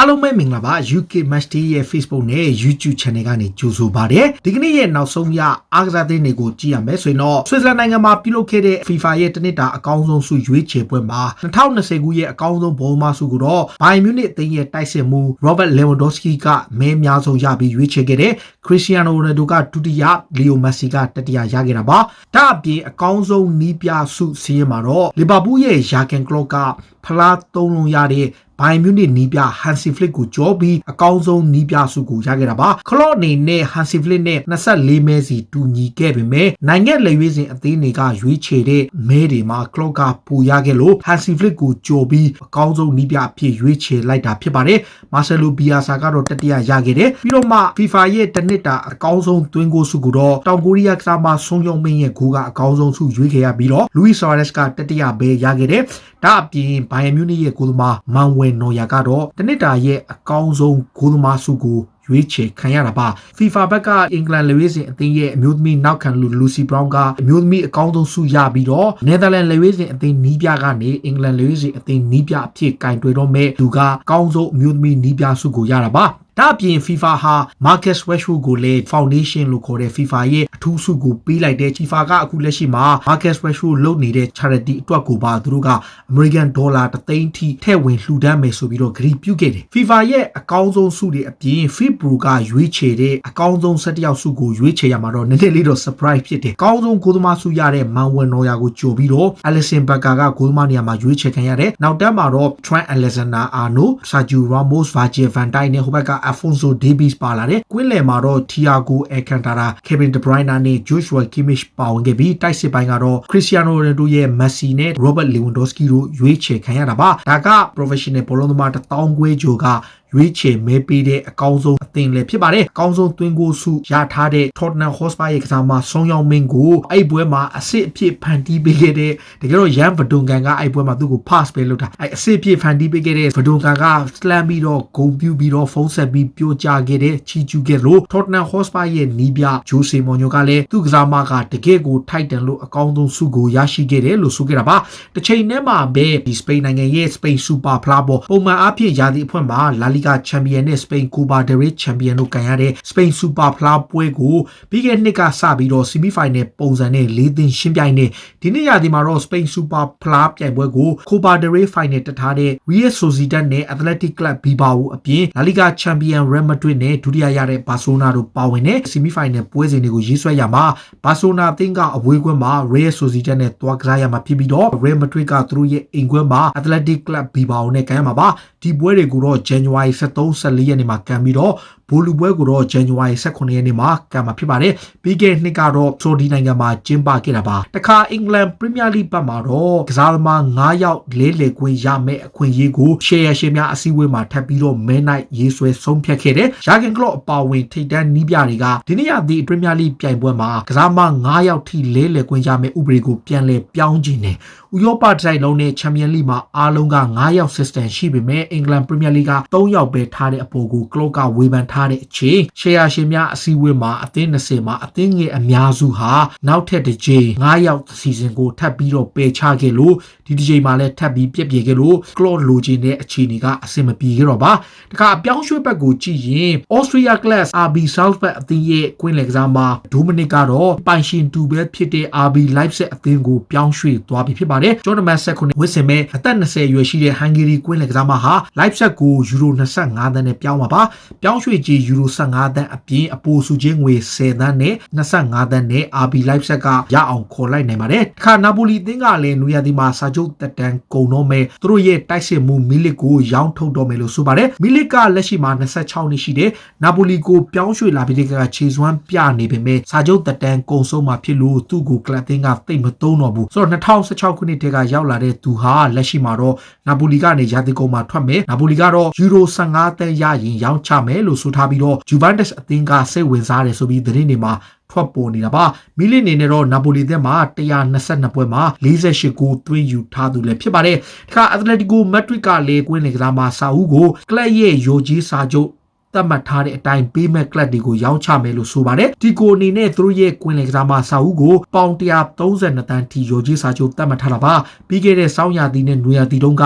အားလုံးပဲမင်္ဂလာပါ UK Match Day ရဲ့ Facebook နဲ့ YouTube Channel ကနေကြိုဆိုပါရစေဒီကနေ့ရဲ့နောက်ဆုံးရအားကစားသင်းတွေကိုကြည့်ရမယ်ဆိုရင်တော့ Switzerland နိုင်ငံမှာပြုလုပ်ခဲ့တဲ့ FIFA ရဲ့တနစ်တာအကောင်းဆုံးဆုရွေးချယ်ပွဲမှာ2020ခုရဲ့အကောင်းဆုံးဘောမဆုကိုတော့ Bayern Munich အသင်းရဲ့တိုက်စစ်မှု Robert Lewandowski ကမဲအများဆုံးရပြီးရွေးချယ်ခဲ့တဲ့ Cristiano Ronaldo ကဒုတိယ Leo Messi ကတတိယရခဲ့တာပါဒါအပြင်အကောင်းဆုံးနီးပြဆုစီးရင်မှာတော့ Liverpool ရဲ့ Jurgen Klopp ကဖလား3လုံးရတဲ့Bayern Munich နီးပြ Hansi Flick ကိုကြောပြီးအကောင်းဆုံးနီးပြဆုကိုရခဲ့တာပါခလော့အနေနဲ့ Hansi Flick နဲ့24မဲစီတူညီခဲ့ပေမဲ့နိုင်ငံလက်ရွေးစင်အသင်းတွေကရွေးချယ်တဲ့မဲတွေမှာ Klopp ကပိုရခဲ့လို့ Hansi Flick ကိုကြောပြီးအကောင်းဆုံးနီးပြအဖြစ်ရွေးချယ်လိုက်တာဖြစ်ပါတယ် Marcelo Bielsa ကတော့တတိယရခဲ့တယ်ပြီးတော့မှ FIFA ရဲ့တနစ်တာအကောင်းဆုံးသွင်းဂိုးဆုကိုတော့တောင်ကိုရီးယားကစားမဆွန်ယုံမင်းရဲ့ဂိုးကအကောင်းဆုံးဆုရွေးခဲ့ရပြီးတော့ Luis Suarez ကတတိယပဲရခဲ့တယ်ဒါအပြင် Bayern Munich ရဲ့ဂိုးသမား Manuel Neuer ကတော့တနစ်တာရဲ့အကောင်းဆုံးဂိုးသမားဆုကိုရွေးချယ်ခံရတာပါ FIFA ဘက်ကအင်္ဂလန်လက်ရွေးစင်အသင်းရဲ့အမျိုးသမီးနောက်ခံလူ Lucy Brown ကအမျိုးသမီးအကောင်းဆုံးဆုရပြီးတော့ Netherlands လက်ရွေးစင်အသင်းနီးပြကနေအင်္ဂလန်လက်ရွေးစင်အသင်းနီးပြအဖြစ်ကင်တွယ်တော့မဲ့သူကအကောင်းဆုံးအမျိုးသမီးနီးပြဆုကိုရတာပါဒါအပြင် FIFA ဟာ Marcus Rashford ကိုလည်း Foundation လို့ခေါ်တဲ့ FIFA ရဲ့အထူးဆုကိုပေးလိုက်တဲ့ FIFA ကအခုလက်ရှိမှာ Marcus Rashford လုပ်နေတဲ့ Charity အတွက်ကိုပါသူတို့က American Dollar 3သိန်းထိထည့်ဝင်လှူဒန်းမယ်ဆိုပြီးတော့ဂရုပြုခဲ့တယ် FIFA ရဲ့အကောင်းဆုံးဆုတွေအပြင် FIBPro ကရွေးချယ်တဲ့အကောင်းဆုံး17ယောက်ဆုကိုရွေးချယ်ရမှာတော့နည်းနည်းလေးတော့ surprise ဖြစ်တယ်အကောင်းဆုံးဂိုးသမားဆုရတဲ့ Manuel Neuer ကိုကြိုပြီးတော့ Alisson Becker ကဂိုးသမားနေရာမှာရွေးချယ်ခံရတယ်နောက်တန်းမှာတော့ Trent Alexander-Arnold Sergio Ramos Virgil van Dijk နဲ့ဟိုဘက်က Alphonso Davies ပါလာတယ်ကွင်းလယ်မှာတော့ Thiago Alcantara Kevin De Bruyne နဲ့ Joshua Kimmich ပါဝင်ခဲ့ပြီးတိုက်စစ်ပိုင်းကတော့ Cristiano Ronaldo ရဲ့ Messi နဲ့ Robert Lewandowski တို့ရွေးချယ်ခံရတာပါဒါက professional ဘောလုံးသမား1000ခွဲကျော်ကရွေးချယ်မဲပေးတဲ့အကောင်းဆုံးအသင်းလည်းဖြစ်ပါတယ်အကောင်းဆုံးသွင်းဂိုးဆုရထားတဲ့ Tottenham Hotspur ရဲ့ကစားမဆွန်ယောင်မင်းကိုအဲ့ပွဲမှာအစစ်အဖြစ်ဖန်တီးပေးခဲ့တဲ့တကယ်တော့ Jan Vertonghen ကအဲ့ပွဲမှာသူ့ကို pass ပေးလုပ်တာအဲ့အစစ်အဖြစ်ဖန်တီးပေးခဲ့တဲ့ Vertonghen က slam ပြီးတော့ဂုံပြူပြီးတော့ဖုံးဆက်ပြီးပြောကြားခဲ့တဲ့ချီကျူးခဲ့လို့ Tottenham Hotspur ရဲ့နီးပြ Jose Mourinho ကလည်းသူ့ကစားမကတကယ်ကိုထိုက်တန်လို့အကောင်းဆုံးဆုကိုရရှိခဲ့တယ်လို့ဆိုခဲ့တာပါတစ်ချိန်တည်းမှာပဲဒီစပိန်နိုင်ငံရဲ့ Spain Super ဖလားပေါ်ပုံမှန်အားဖြင့်ရာသီအဖွင့်မှာ La Liga Champion နဲ့ Spain Copa del Rey Champion တို့ကန်ရတဲ့ Spain Super ဖလားပွဲကိုပြီးခဲ့တဲ့နှစ်ကစပြီးတော့ Semi Final ပုံစံနဲ့၄သင်းရှင်းပြိုင်နေဒီနေ့ရာသီမှာတော့ Spain Super ဖလားပြိုင်ပွဲကို Copa del Rey Final တက်ထားတဲ့ Real Sociedad နဲ့ Athletic Club Bilbao အပြင် La Liga Champion Real Madrid နဲ့ဒုတိယရတဲ့ Barcelona တို့ပါဝင်တဲ့ Semi Final ပွဲစဉ်တွေကိုရေးဆွဲရမှာ Barcelona အသင်းကအဝေးကွင်းမှာ Real Sociedad နဲ့တွားကစားရမှာဖြစ်ပြီးတော့ Real Madrid ကသူတို့ရဲ့အိမ်ကွင်းမှာ Athletic Club Bilbao နဲ့ကန်ရမှာပါဒီပွဲတွေကိုတော့ January 13-14 ရက်နေ့မှာကန်ပြီးတော့ဘိုလူပွဲကိုတော့ January 18 ရက်နေ့မှာကန်မှာဖြစ်ပါတယ်ပြီးခဲ့တဲ့နှစ်ကတော့ Saudi နိုင်ငံမှာကျင်းပခဲ့တာပါတခါ England Premier League ဘက်မှာတော့ကစားသမား9ယောက်လဲလှယ်ခွင့်ရမယ့်အခွင့်အရေးကို share ရှင်များအစည်းအဝေးမှာထပ်ပြီးတော့မဲနိုင်ရေးဆွဲဆုံးဖြတ်ခဲ့တယ်။ Jurgen Klopp အပါအဝင်ထိပ်တန်းနီးပြတွေကဒီနေ့ရက်ဒီ Premier League ပြိုင်ပွဲမှာကစားသမား9ယောက်ထိလဲလှယ်ခွင့်ရမယ့်ဥပဒေကိုပြန်လည်ပြောင်းခြင်းနဲ့ဥရောပတိုက်လုံးနဲ့ Champions League မှာအားလုံးက9ယောက် system ရှိပေမဲ့ England Premier League က3ယောက်ပဲထားတဲ့အပေါ်ကို Klopp ကဝေဖန်ထားတဲ့အချိန် share ရှင်များအစည်းအဝေးမှာအသင်း20မှာအသင်းငယ်အများစုဟာနောက်ထပ်တစ်ကြိမ်9ယောက်စီစဉ်ကိုထပ်ပြီးတော့ပယ်ချခဲ့လို့ဒီတစ်ကြိမ်မှာလည်းထပ်ပြီးပြက်ပြယ်ခဲ့လို့ Klopp လိုချင်တဲ့အခြေအနေကအဆင်မပြေခဲ့တော့ပါတခါအပြောင်းရွှေ့ဘက်ကိုကြည့်ရင် Austria Class RB Salzburg အသင်းရဲ့ကွင်းလယ်ကစားမ Dominic ကတော့ပိုင်ရှင်တူပဲဖြစ်တဲ့ RB Leipzig အသင်းကိုပြောင်းရွှေ့သွားပြီဖြစ်ပါတယ်ကျော်နမတ်ဆက်ခုနှစ်ဝစ်စင်မဲ့အသက်20အရွယ်ရှိတဲ့ Hungary ကွင်းလယ်ကစားမဟာ Leipzig ကိုယူရို25သန်းနဲ့ပြောင်းမှာပါပြောင်းရွှေ့ကြေးယူရို15သန်းအပြင်အပိုစုချင်းငွေ10သန်းနဲ့25သန်းနဲ့ RB Leipzig ကရအောင်ခေါ်လိုက်နိုင်ပါတယ်တခါနာပိုလီအသင်းကလည်းနူယာဒီမှာစာချုပ်တက်တန်းကုန်တော့မဲ့သူတို့ရဲ့တိုက်စစ်မှုမီလစ်ကိုရောင်းထုတ်တော့မယ်လို့ဆိုပါတယ်မီလစ်ကလက်ရှိမှာ26နှစ်ရှိတဲ့နာပိုလီကိုပြောင်းရွှေ့လာပြီးတဲ့ကခြေစွမ်းပြနေပေမဲ့စာချုပ်တက်တန်းကုန်ဆုံးမှာဖြစ်လို့သူ့ကိုကလပ်အသင်းကသိမ့်မသုံးတော့ဘူးဆိုတော့2016ခုနှစ်တည်းကရောက်လာတဲ့သူဟာလက်ရှိမှာတော့နာပိုလီကနေရာသီကုန်မှာထွက်မယ်နာပိုလီကတော့ယူရို15သန်းရရင်ရောင်းချမယ်လို့ဆိုထားပြီးတော့ Juventus အသင်းကစိတ်ဝင်စားတယ်ဆိုပြီးသတင်းတွေမှာထွက်ပေါ်နေတာပါမီလစ်နေနဲ့တော့နာပိုလီအသင်းမှာ122ပွဲမှာ48ဂိုးသွင်းယူထားသူလည်းဖြစ်ပါတယ်တခါ Atletico Madrid ကလည်းကွင်းလယ်ကစားမဆာဦးကိုကလပ်ရဲ့ယိုဂျီစာချုပ်သတ်မှတ်ထားတဲ့အတိုင်းပေးမဲ့ကလပ်တွေကိုရောင်းချမယ်လို့ဆိုပါတယ်ဒီကိုအနေနဲ့သူတို့ရဲ့ကွင်းလယ်ကစားမဆာဦးကိုပေါင်132တန်းထိယိုဂျီစာချုပ်သတ်မှတ်ထားတာပါပြီးခဲ့တဲ့စောင်းရာသီနဲ့နွေရာသီတုန်းက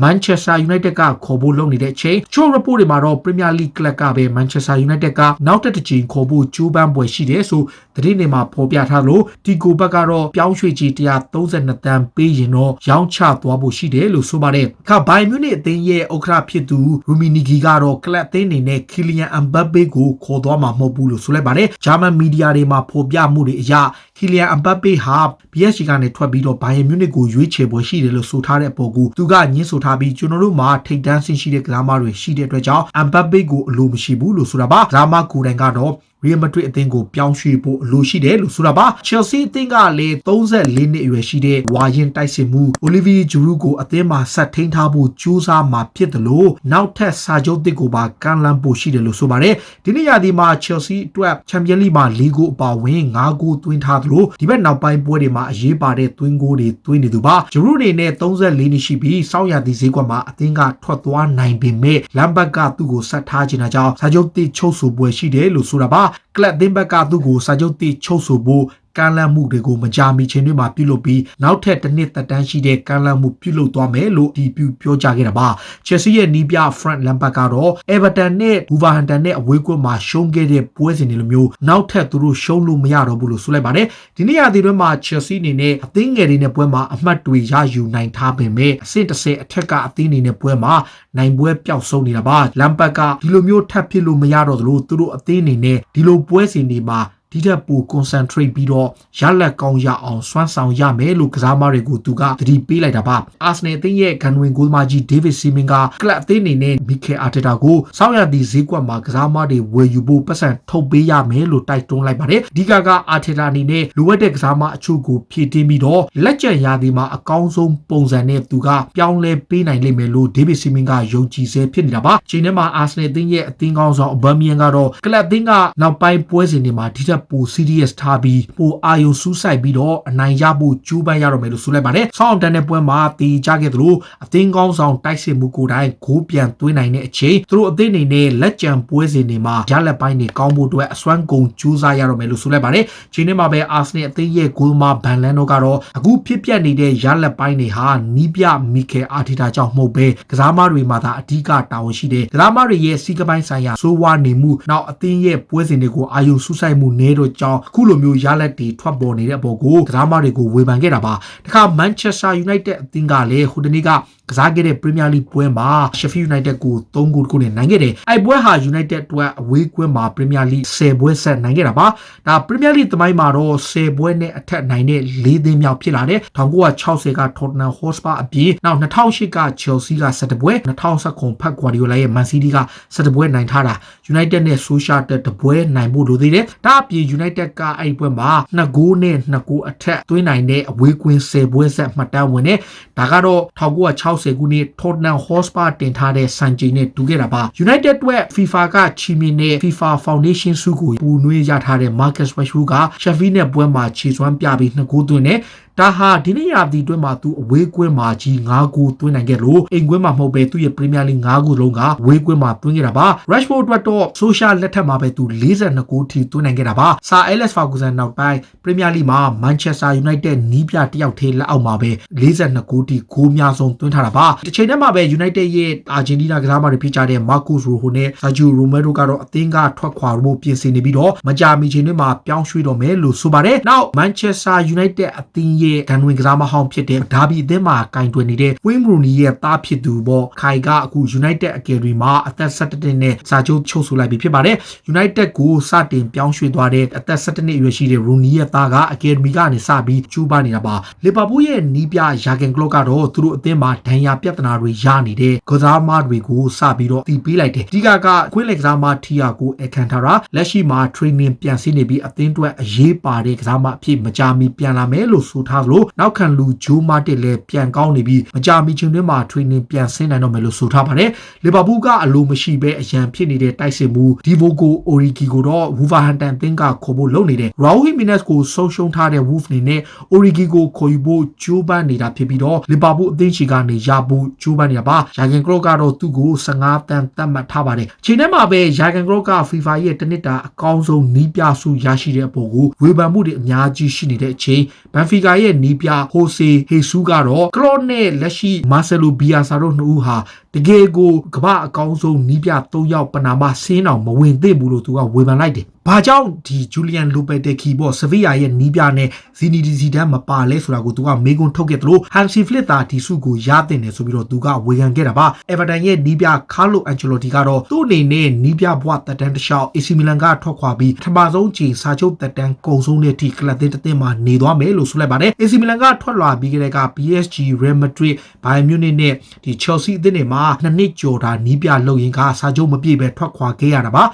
Manchester United ကခေါ်ဖို့လုပ်နေတဲ့အချိန်ချို့ report တွေမှာတော့ Premier League ကလပ်ကပဲ Manchester United ကနောက်တစ်ကြိမ်ခေါ်ဖို့ကြိုးပမ်းပွဲရှိတယ်ဆိုသတင်းတွေမှာဖော်ပြထားလို့တီကိုဘက်ကတော့ပြောင်းရွှေ့ကြီး132တန်းပေးရင်တော့ရောင်းချသွားဖို့ရှိတယ်လို့ဆိုပါတယ်။ခါဘိုင်မြူနစ်အသင်းရဲ့ဥက္ကဋ္ဌဖြစ်သူရူမီနီဂီကတော့ကလပ်အသင်းအနေနဲ့ကီလီယန်အမ်ဘပ်ပေကိုခေါ်သွားမှာမဟုတ်ဘူးလို့ဆိုလိုက်ပါတယ်။ဂျာမန်မီဒီယာတွေမှာဖော်ပြမှုတွေအရကီလီယန်အမ်ဘပ်ပေဟာ PSG ကနေထွက်ပြီးတော့ဘိုင်ယန်မြူနစ်ကိုရွေးချယ်ပွဲရှိတယ်လို့ဆိုထားတဲ့အပေါ်ကိုသူကညှင်းဆိုထားပြီးကျွန်တော်တို့မှာထိပ်တန်းဆင့်ရှိတဲ့ကစားမတွေရှိတဲ့အတွက်ကြောင့်အမ်ဘပ်ပေကိုအလိုမရှိဘူးလို့ဆိုတာပါ။ကစားမကိုယ်တိုင်ကတော့Real Madrid အသင်းကိုပြောင်းရွှေ့ဖို့အလိုရှိတယ်လို့ဆိုတာပါ Chelsea အသင်းကလည်း34နှစ်အရွယ်ရှိတဲ့ဝါရင်တိုက်စစ်မှု Olivier Giroud ကိုအသင်းမှာဆက်ထိန်းထားဖို့ကြိုးစားမှာဖြစ်တယ်လို့နောက်ထပ်စာချုပ်သစ်ကိုပါကမ်းလှမ်းဖို့ရှိတယ်လို့ဆိုပါတယ်ဒီနေ့ရာသီမှာ Chelsea အတွက် Champions League မှာ4ဂိုးအပါအဝင်5ဂိုးသွင်းထားသလိုဒီဘက်နောက်ပိုင်းပွဲတွေမှာအရေးပါတဲ့သွင်းဂိုးတွေသွင်းနေသူပါ Giroud အနေနဲ့34နှစ်ရှိပြီးစောင့်ရသည့်ဈေးကွက်မှာအသင်းကထွက်သွားနိုင်ပေမဲ့လမ်ဘတ်ကသူ့ကိုဆက်ထားခြင်းအကြောင်းစာချုပ်သစ်ချုပ်ဆိုပွဲရှိတယ်လို့ဆိုတာပါကလပ်အသင်းဘက်ကသူ့ကိုစာချုပ်တိချုပ်ဆိုဖို့ကမ်းလှမ်းမှုတွေကိုမကြာမီချိန်တွေမှာပြုလုပ်ပြီးနောက်ထပ်တစ်နှစ်သက်တမ်းရှိတဲ့ကမ်းလှမ်းမှုပြုလုပ်သွားမယ်လို့ဒီပြောကြားခဲ့တာပါ။ Chelsea ရဲ့နီးပြ Frank Lampard ကတော့ Everton နဲ့ Wolverhampton နဲ့အဝေးကွက်မှာရှုံးခဲ့တဲ့ပွဲစဉ်တွေလိုမျိုးနောက်ထပ်သူတို့ရှုံးလို့မရတော့ဘူးလို့ဆိုလိုက်ပါတယ်။ဒီနေ့ရာသီတွင်းမှာ Chelsea အနေနဲ့အသင်းငယ်တွေနဲ့ပွဲမှာအမှတ်တွေရယူနိုင်ထားပေမဲ့အဆင့်30အထက်ကအသင်းတွေနဲ့ပွဲမှာနိုင်ပွဲပျောက်ဆုံးနေတာပါ။ Lampard ကဒီလိုမျိုးထပ်ဖြစ်လို့မရတော့သလိုသူတို့အသင်းအနေနဲ့ဒီလိုပွဲစဉ်တွေမှာဒီထက်ပို concentrate ပြီးတော့ရလက်ကောင်းရအောင်စွမ်းဆောင်ရမယ်လို့ကစားမတွေကိုသူကသတိပေးလိုက်တာပါအာဆနယ်အသင်းရဲ့ဂန်ဝင်ဂိုးသမားကြီးဒေးဗစ်စီမင်ကကလပ်အသင်းအနေနဲ့မီခဲအာတတာကိုစောင့်ရသည့်ဈေးကွက်မှာကစားမတွေဝယ်ယူဖို့ပတ်စံထုတ်ပေးရမယ်လို့တိုက်တွန်းလိုက်ပါတယ်အဓိကအာတတာအနေနဲ့လိုအပ်တဲ့ကစားမအချို့ကိုဖြည့်တင်းပြီးတော့လက်ကျန်ရာသီမှာအကောင်းဆုံးပုံစံနဲ့သူကပြောင်းလဲပေးနိုင်လိမ့်မယ်လို့ဒေးဗစ်စီမင်ကယုံကြည်ဆဲဖြစ်နေတာပါချိန်ထဲမှာအာဆနယ်အသင်းရဲ့အသင်းကောင်းဆောင်အဘမီယန်ကတော့ကလပ်အသင်းကနောက်ပိုင်းပွဲစဉ်တွေမှာဒီထက်ပို serious ထားပြီးပိုအာယုံစူးစိုက်ပြီးတော့အနိုင်ရဖို့ကြိုးပမ်းရတော့မယ်လို့ဆိုလိုက်ပါတယ်ဆောင်းတန်းတဲ့ပွဲမှာတီးကြခဲ့သလိုအသင်းကောင်းဆောင်တိုက်စစ်မှုကိုယ်တိုင်ဂိုးပြန်သွင်းနိုင်တဲ့အချိန်သူတို့အသင်းအနေနဲ့လက်ကျန်ပွဲစဉ်တွေမှာရလက်ပိုင်းတွေကောင်းဖို့အတွက်အစွမ်းကုန်ကြိုးစားရတော့မယ်လို့ဆိုလိုက်ပါတယ်ချိန်ထဲမှာပဲအာဆနယ်အသင်းရဲ့ဂိုးသမားဘန်လန်တို့ကတော့အခုဖြစ်ပျက်နေတဲ့ရလက်ပိုင်းတွေဟာနီးပြမီခဲအာတီတာကြောင့်မဟုတ်ပဲကစားမတွေမှာသာအဓိကတာဝန်ရှိတယ်ကစားမတွေရဲ့စီးကပိုင်းဆိုင်ရာစိုးဝါနေမှုနောက်အသင်းရဲ့ပွဲစဉ်တွေကိုအာယုံစူးစိုက်မှုနည်းတော့ကြောင်းအခုလိုမျိုးရလက်တွေထွက်ပေါ်နေတဲ့အပေါ်ကိုကစားမတွေကိုဝေဖန်ခဲ့တာပါတခါ Manchester United အသင်းကလည်းဟိုတနေ့ကကစားခဲ့တဲ့ Premier League ပွဲမှာ Sheffield United ကို3ဂိုးတခုနဲ့နိုင်ခဲ့တယ်။အဲ့ပွဲဟာ United အတွက်အဝေးကွင်းမှာ Premier League 10ပွဲဆက်နိုင်ခဲ့တာပါ။ဒါ Premier League သမိုင်းမှာတော့10ပွဲနဲ့အထက်နိုင်တဲ့၄သင်းမြောက်ဖြစ်လာတယ်။1960က Tottenham Hotspur အပြင်နောက်2008က Chelsea က17ပွဲ2019 Pep Guardiola ရဲ့ Man City က17ပွဲနိုင်ထားတာ United နဲ့ Solskjaer တပွဲနိုင်ဖို့လိုသေးတယ်။ဒါအပြင် United ကအဲ့ပွဲမှာ2ဂိုးနဲ့2ဂိုးအထက်သွင်းနိုင်တဲ့အဝေးကွင်း10ပွဲဆက်မှတ်တမ်းဝင်တယ်။ဒါကတော့1960ခုနှစ် Tottenham Hotspur တင်ထားတဲ့စံချိန်နဲ့တူခဲ့တာပါ United အတွက် FIFA ကချီးမြှင့်တဲ့ FIFA Foundation ဆုကိုပူနွေးရထားတဲ့ Marcus Rashford က Sheffield နဲ့ပွဲမှာခြေစွမ်းပြပြီး2ဂိုးသွင်းတယ်ဒါဟာဒီနေ့ရာသီအတွင်းမှာသူအဝေးကွင်းမှာကြီး9ဂိုးသွင်းနိုင်ခဲ့လို့အိမ်ကွင်းမှာမဟုတ်ပဲသူ့ရဲ့ Premier League 9ဂိုးလုံးကဝေးကွင်းမှာသွင်းခဲ့တာပါ Rashford အတွက်တော့ Solskjaer လက်ထက်မှာပဲသူ42ဂိုးထိသွင်းနိုင်ခဲ့တာပါ Sir Alex Ferguson နောက်ပိုင်း Premier League မှာ Manchester United နီးပြတယောက်ထဲလက်အောက်မှာပဲ42ဂိုးထိဂိုးများဆုံးသွင်းထားတာပါတစ်ချိန်တည်းမှာပဲ United ရဲ့ Argentina ကစားမတွေဖြစ်ကြတဲ့ Marcos Rojo နဲ့ Sergio Romero ကတော့အသင်းကထွက်ခွာဖို့ပြင်ဆင်နေပြီးတော့မကြာမီချိန်တွေမှာပြောင်းရွှေ့တော့မယ်လို့ဆိုပါတယ်နောက် Manchester United အသင်းရဲ့ကန်ဝင်ကစားမဟောင်းဖြစ်တဲ့ဒါဘီအသင်းမှာကင်တွယ်နေတဲ့ Wayne Rooney ရဲ့သားဖြစ်သူပေါ့ခိုင်ကအခု United Academy မှာအသက်17နှစ်နဲ့စာချုပ်ချုပ်ဆိုလိုက်ပြီဖြစ်ပါတယ်။ United ကိုစတင်ပြောင်းရွှေ့သွားတဲ့အသက်17နှစ်အရွယ်ရှိတဲ့ Rooney ရဲ့သားက Academy ကနေစပြီးကျူးပနေတာပါ။ Liverpool ရဲ့နီးပြ Jurgen Klopp ကတော့သူတို့အသင်းမှာဒဏ်ရာပြဿနာတွေရနေတဲ့ကစားမတွေကိုစပြီးတော့တီးပေးလိုက်တယ်။ဒီကကွင်းလက်ကစားမထီယာကိုအခန့်ထားတာလက်ရှိမှာ training ပြန်ဆင်းနေပြီးအသင်းအတွက်အရေးပါတဲ့ကစားမအဖြစ်မကြာမီပြန်လာမယ်လို့ဆိုထားလို့နောက်ခံလူဂျိုးမာတစ်လည်းပြန်ကောင်းနေပြီးမကြာမီချိန်တွင်းမှာ training ပြန်ဆင်းနိုင်တော့မယ်လို့ဆိုထားပါတယ်။ Liverpool ကအလိုမရှိဘဲအရန်ဖြစ်နေတဲ့တိုက်စစ်မှု Divock Origi ကိုတော့ Wolverhampton အသင်းကခေါ်ဖို့လုပ်နေတယ်။ Raul Jimenez ကိုဆုံးရှုံးထားတဲ့ Wolves အနေနဲ့ Origi ကိုခေါ်ယူဖို့ကြိုးပမ်းနေတာဖြစ်ပြီးတော့ Liverpool အသင်းချီကနေရဖို့ကြိုးပမ်းနေတာပါ။ Jurgen Klopp ကတော့သူ့ကို15တန်းသတ်မှတ်ထားပါတယ်။ချိန်ထဲမှာပဲ Jurgen Klopp က FIFA ရဲ့တနစ်တာအကောင်းဆုံးနီးပြဆုရရှိတဲ့အပေါ်ကိုဝေဖန်မှုတွေအများကြီးရှိနေတဲ့အချိန် Benfica ရဲ့ ရဲ့နီးပြဟိုဆေဟေဆူကတော့ကလော့နဲ့လက်ရှိမာဆယ်လိုဘီယာဆာတို့နှစ်ဦးဟာတကယ်ကိုကမ္ဘာအကောင်းဆုံးနီးပြ3ယောက်ပနာမဆင်းအောင်မဝင်သင့်ဘူးလို့သူကဝေဖန်လိုက်တယ်။ဘာကြောင့်ဒီဂျူလီယန်လိုပက်တက်ခီပေါ့ဆဗီယာရဲ့နီးပြနဲ့ဇီနီဒီစီဒန်မပါလဲဆိုတာကိုသူကမေးခွန်းထုတ်ခဲ့တယ်လို့ဟန်စီဖလစ်တာဒီစုကိုရတင်တယ်ဆိုပြီးတော့သူကဝေဖန်ခဲ့တာပါ။အေဗာတန်ရဲ့နီးပြကာလိုအန်ဂျယ်လိုတီကတော့သူ့အနေနဲ့နီးပြဘွားတက်တန်းတစ်လျှောက်အေစီမီလန်ကထွက်ခွာပြီးပထမဆုံးချိန်စာချုပ်တက်တန်းကုံဆုံးတဲ့အထိကလပ်တစ်သင်းမှာနေသွားမယ်လို့ဆိုလိုက်ပါတယ်။အေစီမီလန်ကထွက်လာပြီးကြတဲ့က PSG Real Madrid Bayern Munich နဲ့ဒီ Chelsea အသင်းတွေမှာနှစ်နှစ်ကျော်တာနီးပြလုပ်ရင်ကစာချုပ်မပြည့်ပဲထွက်ခွာခဲ့ရတာပါ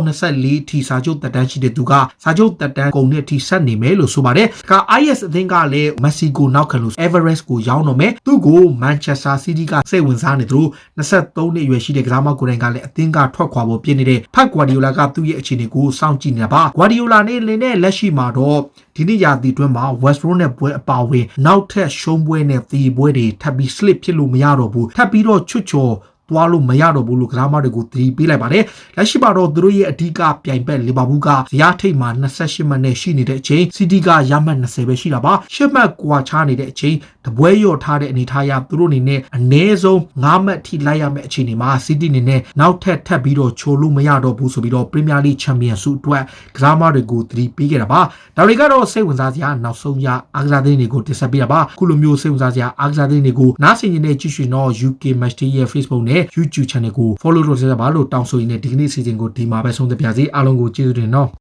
2024ထိစာချုပ်တက်တန်းရှိတဲ့သူကစာချုပ်တက်တန်းကုန်တဲ့အထိဆက်နေမယ်လို့ဆိုပါတယ်က IS အသင်းကလည်း Messi ကိုနောက်ခံလို့ Everest ကိုရောင်းတော့မယ်သူ့ကို Manchester City ကစိတ်ဝင်စားနေသူ23နှစ်အရွယ်ရှိတဲ့ကစားမကိုယ်တိုင်ကလည်းအသင်းကထွက်ခွာဖို့ပြင်နေတဲ့ဖက်ဂွာဒီယိုလာကသူ့ရဲ့အခြေအနေကိုစောင့်ကြည့်နေတာပါဂွာဒီယိုလာနဲ့လင်းနဲ့လက်ရှိမှာတော့ဒီနေ့ရာသီအတွင်းမှာ West Brom နဲ့ပွဲအပါအဝင်နောက်ထပ်ရှုံးပွဲနဲ့သီပွဲတွေထပ်ပြီး slip ဖြစ်လို့မရတော့ဘူးထပ်ပြီးတော့ချွတ်ချော်သွားလို့မရတော့ဘူးလို့ကစားမတွေကိုသတိပေးလိုက်ပါတယ်။လက်ရှိမှာတော့သူတို့ရဲ့အဓိကပြိုင်ဘက်လီဗာပူးကဇယားထိပ်မှာ28မှတ်နဲ့ရှိနေတဲ့အချိန်စီးတီးကရမှတ်20ပဲရှိတာပါ။10မှတ်ကွာခြားနေတဲ့အချိန်တပွဲရော့ထားတဲ့အနေထားအရသူတို့အနေနဲ့အနည်းဆုံး9မှတ်ထိလိုက်ရမယ့်အခြေအနေမှာစီးတီးအနေနဲ့နောက်ထပ်ပြီးတော့ချိုလို့မရတော့ဘူးဆိုပြီးတော့ပရီးမီးယားလိချန်ပီယံဆုအတွက်ကစားမတွေကိုသတိပေးခဲ့တာပါ။ဒါတွေကတော့စိတ်ဝင်စားစရာနောက်ဆုံးရအားကစားသတင်းတွေကိုတင်ဆက်ပေးတာပါ။ခုလိုမျိုးစိတ်ဝင်စားစရာအားကစားသတင်းတွေကိုနားဆင်နေတဲ့ကြည့်ရှင်တော့ UK Match Day ရဲ့ Facebook နဲ့ YouTube channel ကို follow လုပ်ကြပါလို့တောင်းဆိုရင်းနဲ့ဒီကနေ့စီစဉ်ကိုဒီမှာပဲဆုံးသက်ပါစေအားလုံးကိုကျေးဇူးတင်တော့